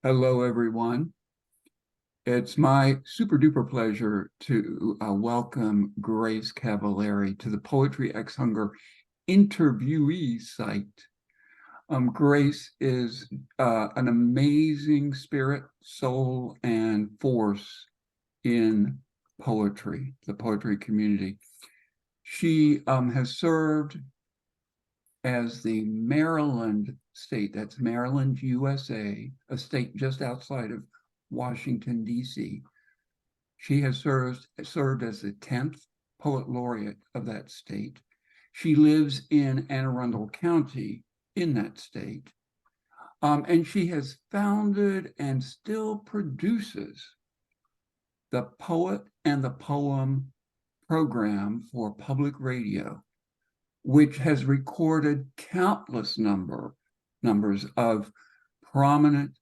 Hello, everyone. It's my super duper pleasure to welcome Grace Cavalieri to the Poetry X Hunger interviewee site. Grace is an amazing spirit, soul, and force in poetry, the poetry community. She has served as the Maryland state, that's Maryland, USA, a state just outside of Washington, D.C. She has served as the 10th poet laureate of that state. She lives in Anne Arundel County in that state. And she has founded and still produces the Poet and the Poem program for public radio, which has recorded countless numbers of prominent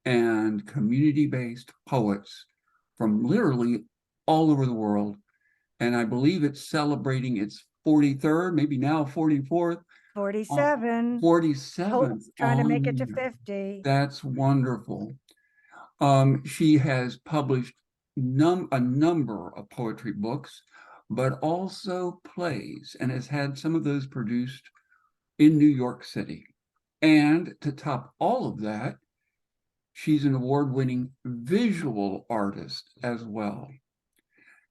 and community-based poets from literally all over the world. And I believe it's celebrating its 43rd, maybe now 44th. 47. 47th. Trying to make it to 50. That's wonderful. She has published a number of poetry books, but also plays, and has had some of those produced in New York City. And to top all of that, she's an award-winning visual artist as well.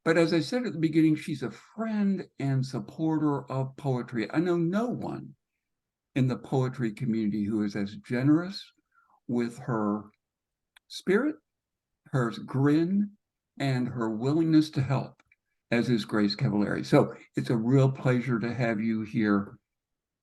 But as I said at the beginning, she's a friend and supporter of poetry. I know no one in the poetry community who is as generous with her spirit, her grin, and her willingness to help as is Grace Cavalieri. So it's a real pleasure to have you here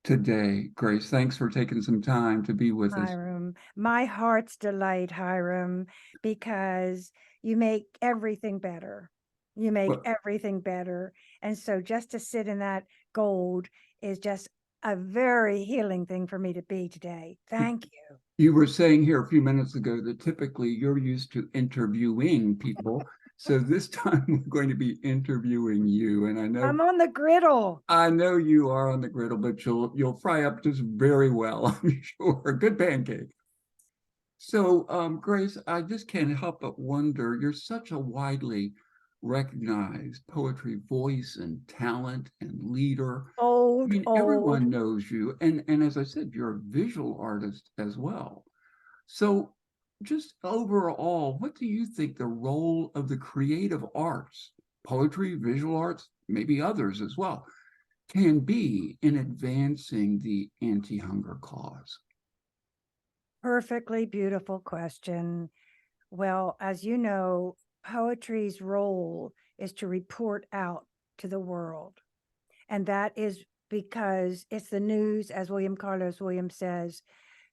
today, Grace. Thanks for taking some time to be with us. Hiram, my heart's delight, Hiram, because you make everything better. You make everything better. And so just to sit in that gold is just a very healing thing for me to be today. Thank you. You were saying here a few minutes ago that typically you're used to interviewing people. So this time we're going to be interviewing you. And I know I'm on the griddle. I know you are on the griddle, but you'll fry up just very well, I'm sure. Good pancake. So, Grace, I just can't help but wonder, you're such a widely recognized poetry voice and talent and leader. I mean, everyone knows you. And as I said, you're a visual artist as well. So just overall, what do you think the role of the creative arts, poetry, visual arts, maybe others as well, can be in advancing the anti-hunger cause? Perfectly beautiful question. Well, as you know, poetry's role is to report out to the world. And that is because it's the news, as William Carlos Williams says,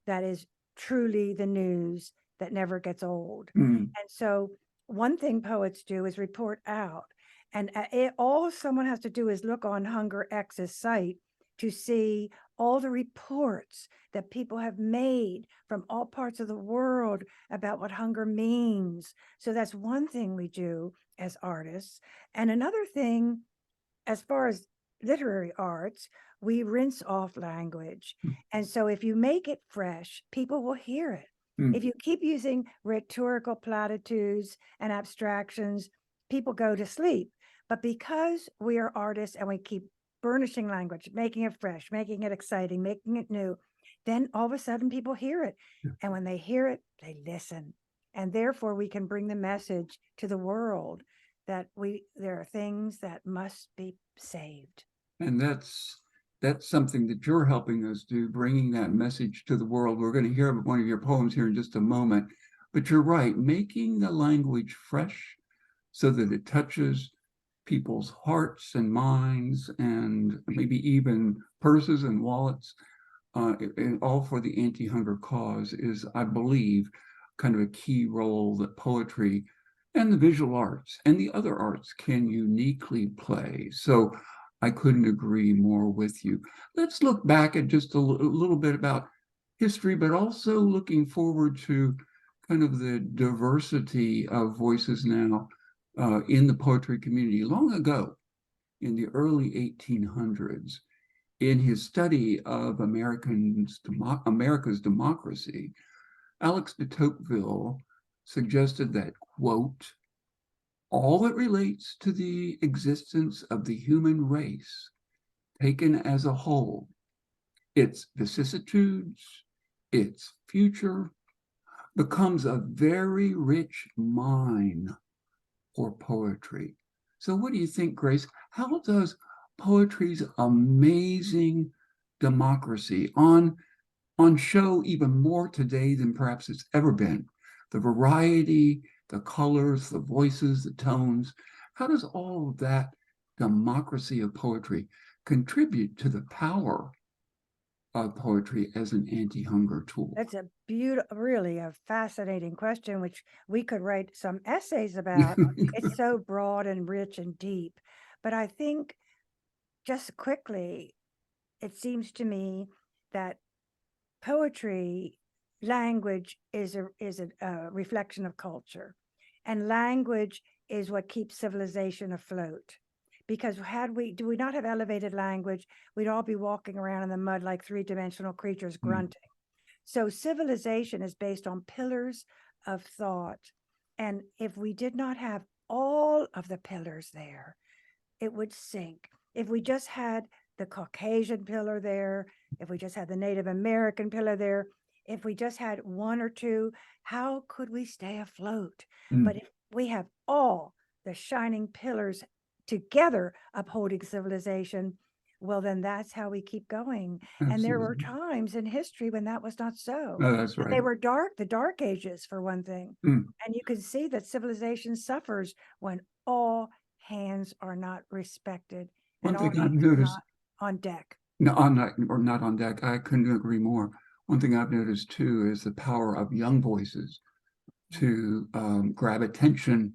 that is truly the news that never gets old. And so one thing poets do is report out. And all someone has to do is look on Hunger X's site to see all the reports that people have made from all parts of the world about what hunger means. So that's one thing we do as artists. And another thing, as far as literary arts, we rinse off language. And so if you make it fresh, people will hear it. If you keep using rhetorical platitudes and abstractions, people go to sleep. But because we are artists and we keep burnishing language, making it fresh, making it exciting, making it new, then all of a sudden people hear it. And when they hear it, they listen. And therefore we can bring the message to the world that there are things that must be saved. And that's something that you're helping us do, bringing that message to the world. We're going to hear one of your poems here in just a moment. But you're right, making the language fresh so that it touches people's hearts and minds and maybe even purses and wallets, and all for the anti-hunger cause is, I believe, kind of a key role that poetry and the visual arts and the other arts can uniquely play. So I couldn't agree more with you. Let's look back at just a little bit about history, but also looking forward to kind of the diversity of voices now in the poetry community. Long ago, in the early 1800s, in his study of America's democracy, Alex de Tocqueville suggested that, quote, all that relates to the existence of the human race, taken as a whole, its vicissitudes, its future, becomes a very rich mine for poetry. So what do you think, Grace? How does poetry's amazing democracy on show even more today than perhaps it's ever been? The variety, the colors, the voices, the tones. How does all of that democracy of poetry contribute to the power of poetry as an anti-hunger tool? That's a really a fascinating question, which we could write some essays about. It's so broad and rich and deep. But I think just quickly, it seems to me that poetry, language is a reflection of culture, and language is what keeps civilization afloat. Because do we not have elevated language, we'd all be walking around in the mud like three-dimensional creatures grunting. So civilization is based on pillars of thought. And if we did not have all of the pillars there, it would sink. If we just had the Caucasian pillar there, if we just had the Native American pillar there, if we just had one or two, how could we stay afloat? But if we have all the shining pillars together upholding civilization, well, then that's how we keep going. And there were Absolutely. times in history when that was not so. No, that's And right. they were dark, the dark ages, for one thing. And you can see that civilization suffers when all hands are not respected One and all thing I've hands are noticed, not on deck. no, on not or not on deck, I couldn't agree more. One thing I've noticed too is the power of young voices to grab attention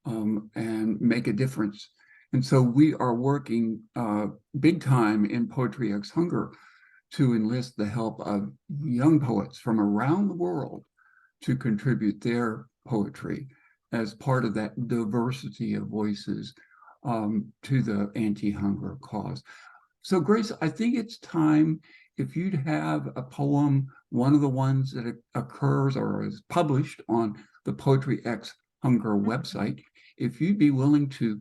and make a difference. And so we are working big time in Poetry X Hunger to enlist the help of young poets from around the world to contribute their poetry as part of that diversity of voices to the anti-hunger cause. So, Grace, I think it's time if you'd have a poem, one of the ones that occurs or is published on the Poetry X Hunger website, if you'd be willing to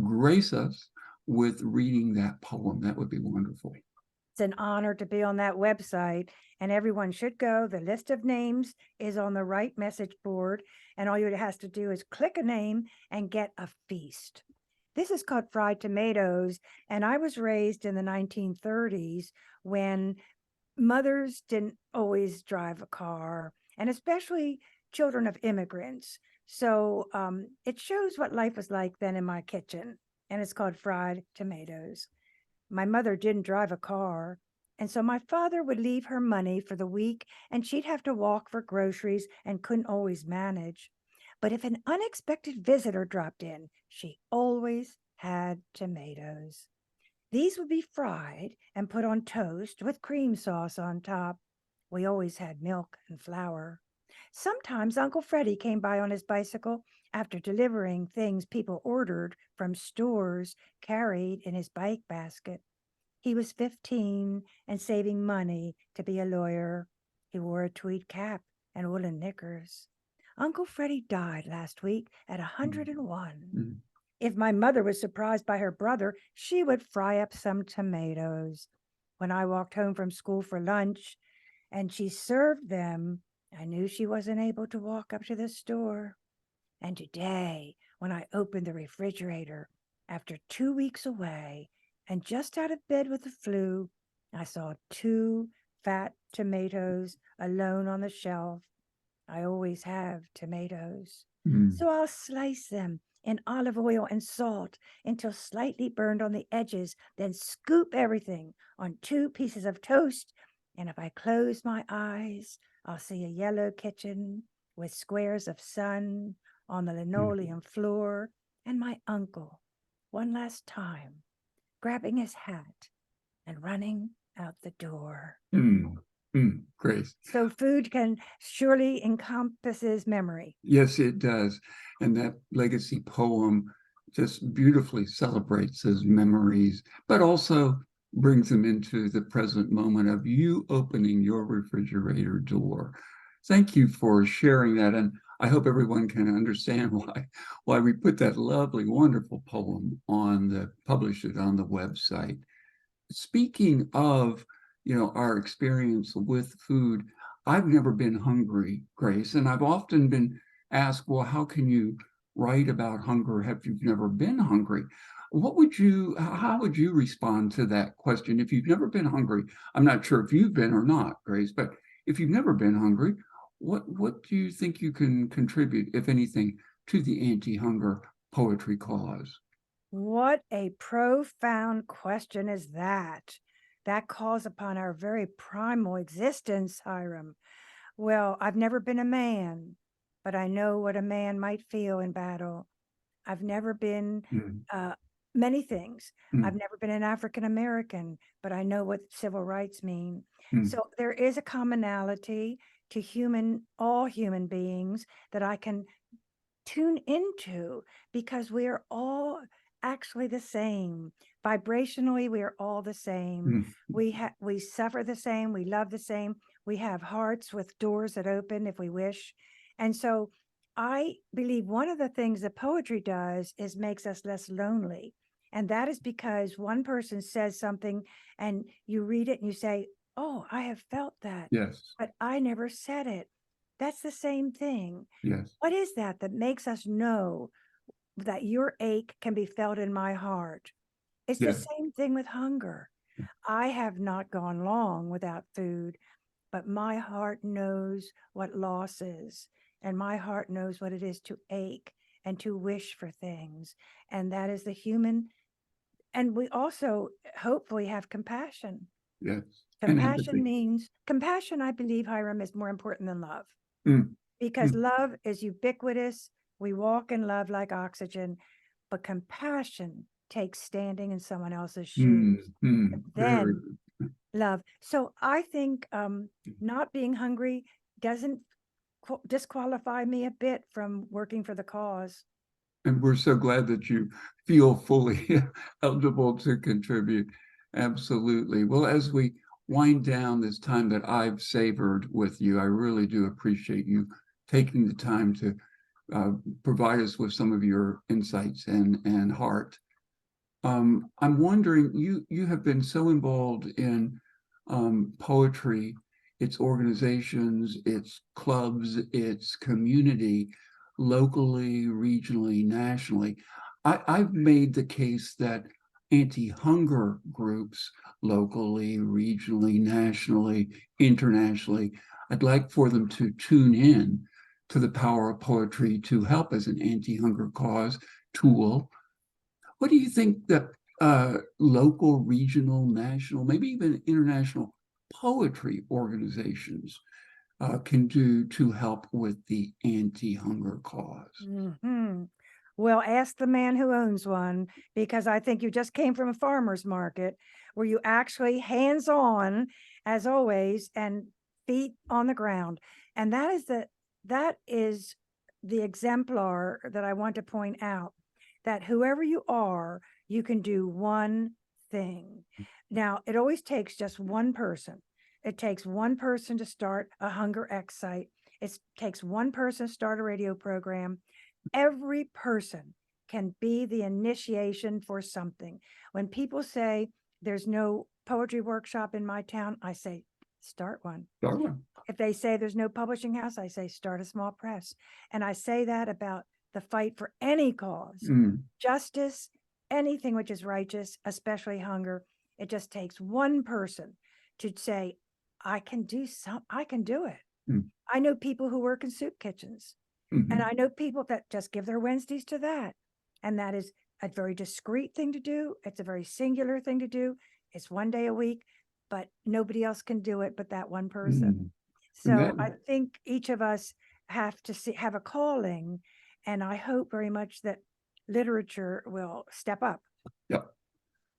grace us with reading that poem, that would be wonderful. It's an honor to be on that website, and everyone should go. The list of names is on the right message board, and all you has to do is click a name and get a feast. This is called Fried Tomatoes, and I was raised in the 1930s when mothers didn't always drive a car, and especially children of immigrants. So it shows what life was like then in my kitchen, and it's called Fried Tomatoes. My mother didn't drive a car, and so my father would leave her money for the week, and she'd have to walk for groceries and couldn't always manage. But if an unexpected visitor dropped in, she always had tomatoes. These would be fried and put on toast with cream sauce on top. We always had milk and flour. Sometimes Uncle Freddie came by on his bicycle after delivering things people ordered from stores carried in his bike basket. He was 15 and saving money to be a lawyer. He wore a tweed cap and woolen knickers. Uncle Freddie died last week at 101. Mm-hmm. If my mother was surprised by her brother, she would fry up some tomatoes. When I walked home from school for lunch and she served them, I knew she wasn't able to walk up to the store. And today, when I opened the refrigerator after 2 weeks away and just out of bed with the flu, I saw 2 fat tomatoes alone on the shelf. I always have tomatoes. So I'll slice them in olive oil and salt until slightly burned on the edges, then scoop everything on 2 pieces of toast. And if I close my eyes, I'll see a yellow kitchen with squares of sun on the linoleum floor, and my uncle, one last time, grabbing his hat and running out the door. Grace. So food can surely encompasses memory. Yes, it does. And that legacy poem just beautifully celebrates his memories, but also brings them into the present moment of you opening your refrigerator door. thank you for sharing that. And I hope everyone can understand why we put that lovely, wonderful poem published it on the website. Speaking of, our experience with food, I've never been hungry, Grace, and I've often been asked, well, how can you write about hunger if you've never been hungry? How would you respond to that question? If you've never been hungry, I'm not sure if you've been or not, Grace, but if you've never been hungry, what do you think you can contribute, if anything, to the anti-hunger poetry cause? What a profound question is that? That calls upon our very primal existence, Hiram. Well, I've never been a man, but I know what a man might feel in battle. I've never been Mm, uh, many things. I've mm, never been an African American, but I know what civil rights mean. mm, So there is a commonality to all human beings that I can tune into, because we are all actually the same. Vibrationally, we are all the same. mm. We suffer the same, we love the same. We have hearts with doors that open if we wish. And so I believe one of the things that poetry does is makes us less lonely. And that is because one person says something and you read it and you say, "Oh, I have felt that, Yes, but I never said it." That's the same thing. yes, What is that that makes us know that your ache can be felt in my heart? It's the yes, same thing with hunger. I have not gone long without food, but my heart knows what loss is, and my heart knows what it is to ache and to wish for things. And that is the human. And we also hopefully have compassion. yes. And Compassion empathy. means, compassion, I believe, Hiram, is more important than love, Mm, because mm, love is ubiquitous. We walk in love like oxygen, but compassion takes standing in someone else's shoes. very Then love. So I think not being hungry doesn't disqualify me a bit from working for the cause. And we're so glad that you feel fully eligible to contribute. Absolutely. Well, as we wind down this time that I've savored with you, I really do appreciate you taking the time to uh, provide us with some of your insights and heart. I'm wondering, you have been so involved in poetry, its organizations, its clubs, its community, locally, regionally, nationally. I've made the case that anti-hunger groups, locally, regionally, nationally, internationally, I'd like for them to tune in to the power of poetry to help as an anti-hunger cause tool. What do you think that local, regional, national, maybe even international poetry organizations can do to help with the anti-hunger cause? Hmm. Well, ask the man who owns one, because I think you just came from a farmer's market where you actually hands-on, as always, and feet on the ground. And that is the exemplar that I want to point out, that whoever you are, you can do one thing. Now, it always takes just one person. It takes one person to start a Hunger X site. It takes one person to start a radio program. Every person can be the initiation for something. When people say there's no poetry workshop in my town, I say, start one. Darwin. If they say there's no publishing house, I say, start a small press. And I say that about the fight for any cause, Mm, justice, anything which is righteous, especially hunger. It just takes one person to say, I can do it. mm, I know people who work in soup kitchens. And mhm, I know people that just give their Wednesdays to that. And that is a very discreet thing to do. It's a very singular thing to do. It's one day a week, but nobody else can do it but that one person. mm. And So that, I think each of us have a calling, and I hope very much that literature will step up. yeah.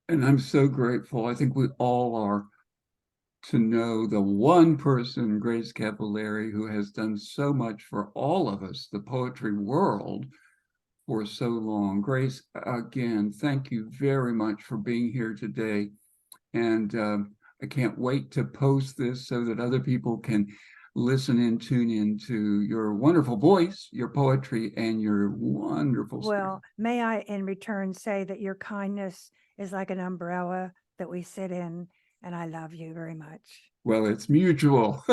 And I'm so grateful. I think we all are to know the one person, Grace Cavalieri, who has done so much for all of us, the poetry world, for so long. Grace, again, thank you very much for being here today. And I can't wait to post this so that other people can listen and tune in to your wonderful voice, your poetry, and your wonderful spirit. Well, may I in return say that your kindness is like an umbrella that we sit in, and I love you very much. Well, it's mutual.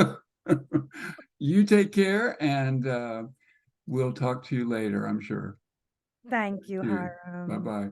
You take care, and we'll talk to you later, I'm sure. Thank you, You. Hiram. Bye-bye.